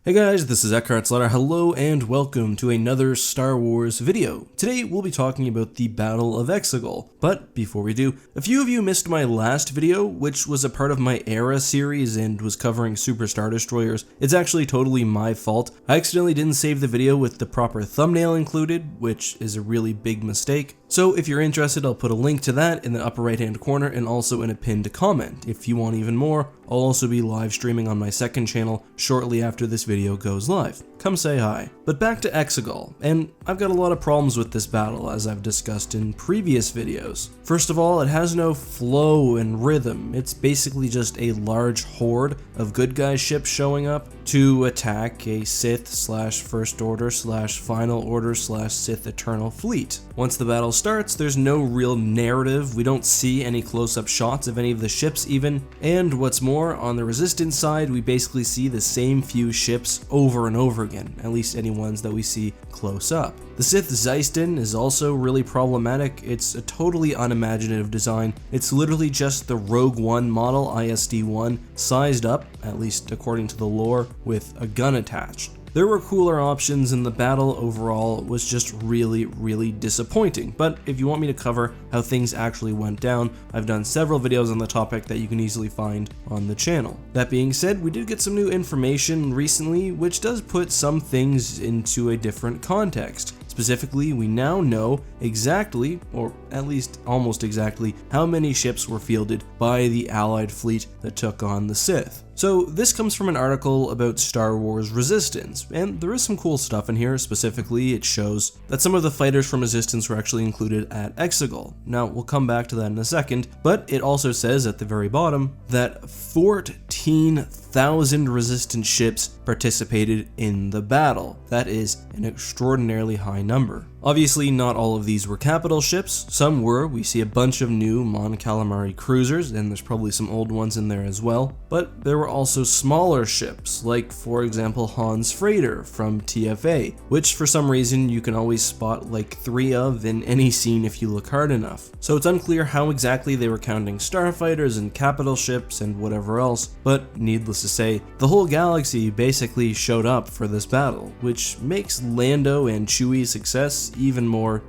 Hey guys, this is EckhartsLadder. Hello and welcome to another Star Wars video. Today we'll be talking about the Battle of Exegol, but before we do, a few of you missed my last video, which was a part of my Era series and was covering Super Star Destroyers. It's actually totally my fault. I accidentally didn't save the video with the proper thumbnail included, which is a really big mistake. So if you're interested, I'll put a link to that in the upper right hand corner and also in a pinned comment. If you want even more, I'll also be live streaming on my second channel shortly after this video goes live. Come say hi. But back to Exegol, and I've got a lot of problems with this battle as I've discussed in previous videos. First of all, it has no flow and rhythm. It's basically just a large horde of good guy ships showing up to attack a Sith/First Order/Final Order/Sith Eternal fleet. Once the battle starts, there's no real narrative. We don't see any close-up shots of any of the ships even, and what's more, on the Resistance side, we basically see the same few ships over and over again, at least any ones that we see close up. The Sith Zeistin is also really problematic. It's a totally unimaginative design. It's literally just the Rogue One model ISD-1 sized up, at least according to the lore, with a gun attached. There were cooler options, and the battle overall was just really disappointing. But if you want me to cover how things actually went down, I've done several videos on the topic that you can easily find on the channel. That being said, we did get some new information recently, which does put some things into a different context. Specifically, we now know exactly, or at least almost exactly, how many ships were fielded by the Allied fleet that took on the Sith. So this comes from an article about Star Wars Resistance, and there is some cool stuff in here. Specifically, it shows that some of the fighters from Resistance were actually included at Exegol. Now, we'll come back to that in a second, but it also says at the very bottom that 14,000 Resistance ships participated in the battle. That is an extraordinarily high number. Obviously, not all of these were capital ships. Some were. We see a bunch of new Mon Calamari cruisers, and there's probably some old ones in there as well. But there were also smaller ships, like, for example, Han's Freighter from TFA, which for some reason you can always spot like 3 of in any scene if you look hard enough. So it's unclear how exactly they were counting starfighters and capital ships and whatever else, but needless to say, the whole galaxy basically showed up for this battle, which makes Lando and Chewie's success even more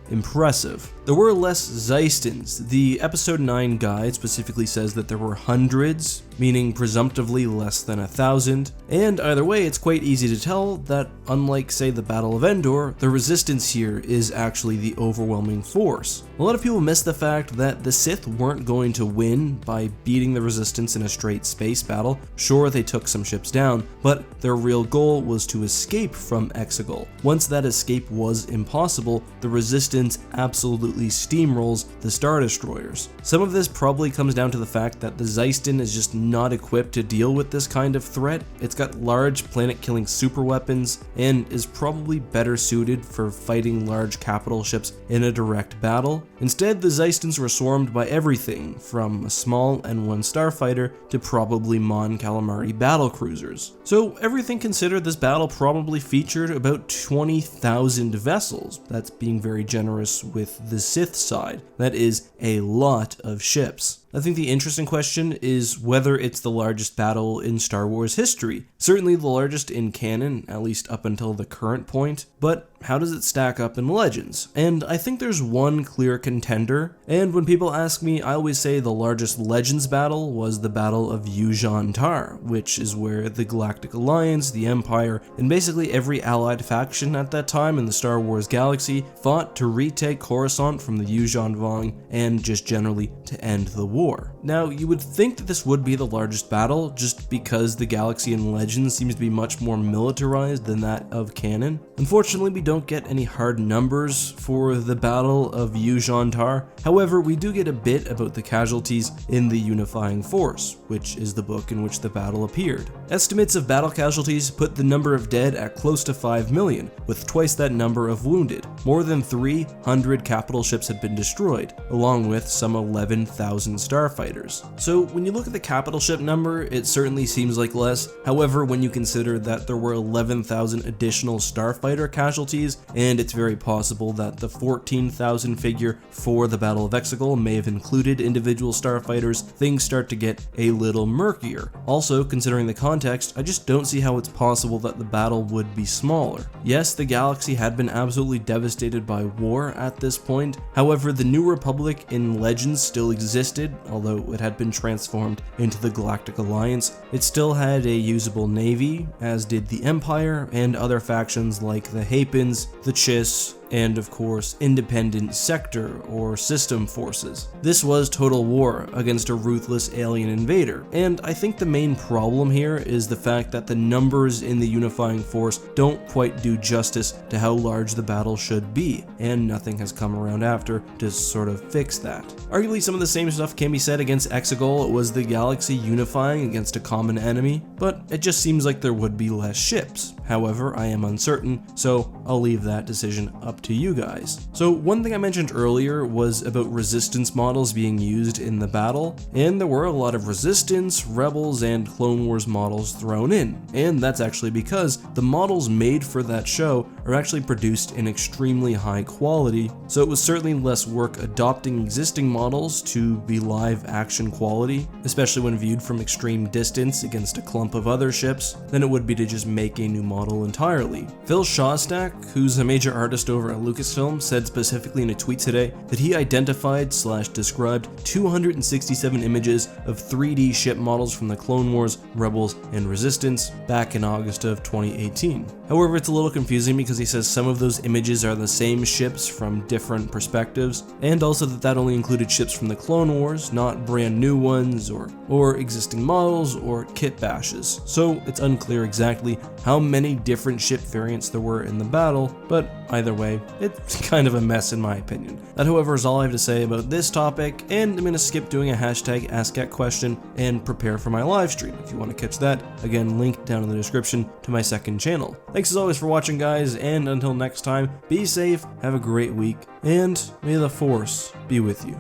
impressive. There were less Zeistins. The episode 9 guide specifically says that there were hundreds, meaning presumptively less than 1,000, and either way it's quite easy to tell that unlike say the Battle of Endor, the Resistance here is actually the overwhelming force. A lot of people miss the fact that the Sith weren't going to win by beating the Resistance in a straight space battle. Sure, they took some ships down, but their real goal was to escape from Exegol. Once that escape was impossible, the Resistance absolutely steamrolls the Star Destroyers. Some of this probably comes down to the fact that the Zeistin is just not equipped to deal with this kind of threat. It's got large planet-killing super weapons and is probably better suited for fighting large capital ships in a direct battle. Instead, the Zeistins were swarmed by everything from a small N1 starfighter to probably Mon Calamari battle cruisers. So everything considered, this battle probably featured about 20,000 vessels. That's being very generous with the Sith side. That is a lot of ships. I think the interesting question is whether it's the largest battle in Star Wars history. Certainly the largest in canon, at least up until the current point, but how does it stack up in Legends? And I think there's one clear contender, and when people ask me, I always say the largest Legends battle was the Battle of Yuuzhan Tar, which is where the Galactic Alliance, the Empire, and basically every allied faction at that time in the Star Wars galaxy fought to retake Coruscant from the Yuuzhan Vong and just generally to end the war. Now, you would think that this would be the largest battle just because the galaxy in Legends seems to be much more militarized than that of canon. Unfortunately, we don't get any hard numbers for the Battle of Yuuzhan Tar. However, we do get a bit about the casualties in the Unifying Force, which is the book in which the battle appeared. Estimates of battle casualties put the number of dead at close to 5 million, with twice that number of wounded. More than 300 capital ships had been destroyed, along with some 11,000 starfighters. So when you look at the capital ship number, it certainly seems like less. However, when you consider that there were 11,000 additional starfighter casualties, and it's very possible that the 14,000 figure for the Battle of Exegol may have included individual starfighters, things start to get a little murkier. Also, considering the context, I just don't see how it's possible that the battle would be smaller. Yes, the galaxy had been absolutely devastated by war at this point. However, the New Republic in Legends still existed, although it had been transformed into the Galactic Alliance. It still had a usable navy, as did the Empire and other factions like the Hapens, the Chiss, and of course independent sector or system forces. This was total war against a ruthless alien invader, and I think the main problem here is the fact that the numbers in the unifying force don't quite do justice to how large the battle should be, and nothing has come around after to sort of fix that. Arguably some of the same stuff can be said against Exegol. It was the galaxy unifying against a common enemy, but it just seems like there would be less ships. However, I am uncertain, so I'll leave that decision up to you guys. So one thing I mentioned earlier was about resistance models being used in the battle, and there were a lot of resistance, rebels, and Clone Wars models thrown in, and that's actually because the models made for that show are actually produced in extremely high quality, so it was certainly less work adopting existing models to be live action quality, especially when viewed from extreme distance against a clump of other ships, than it would be to just make a new model entirely. Phil Shostak, who's a major artist over at Lucasfilm, said specifically in a tweet today that he identified/described 267 images of 3D ship models from the Clone Wars, Rebels, and Resistance back in August of 2018. However, it's a little confusing because he says some of those images are the same ships from different perspectives, and also that only included ships from the Clone Wars, not brand new ones or existing models or kit bashes. So it's unclear exactly how many different ship variants there were in the battle, but either way, it's kind of a mess in my opinion. That, however, is all I have to say about this topic, and I'm going to skip doing a hashtag AskEck and prepare for my live stream. If you want to catch that, again, link down in the description to my second channel. Thanks as always for watching, guys, and until next time, be safe, have a great week, and may the Force be with you.